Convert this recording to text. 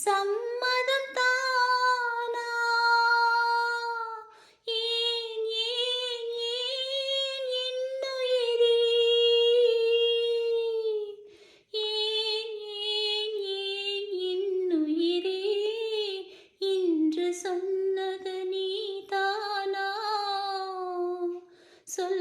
சம்மதம் தானா? ஏன் ஏன் ஏன் என்னுயிரே? ஏன் ஏன் ஏன் என்னுயிரே? இன்று சொன்னது நீதானா? சொல்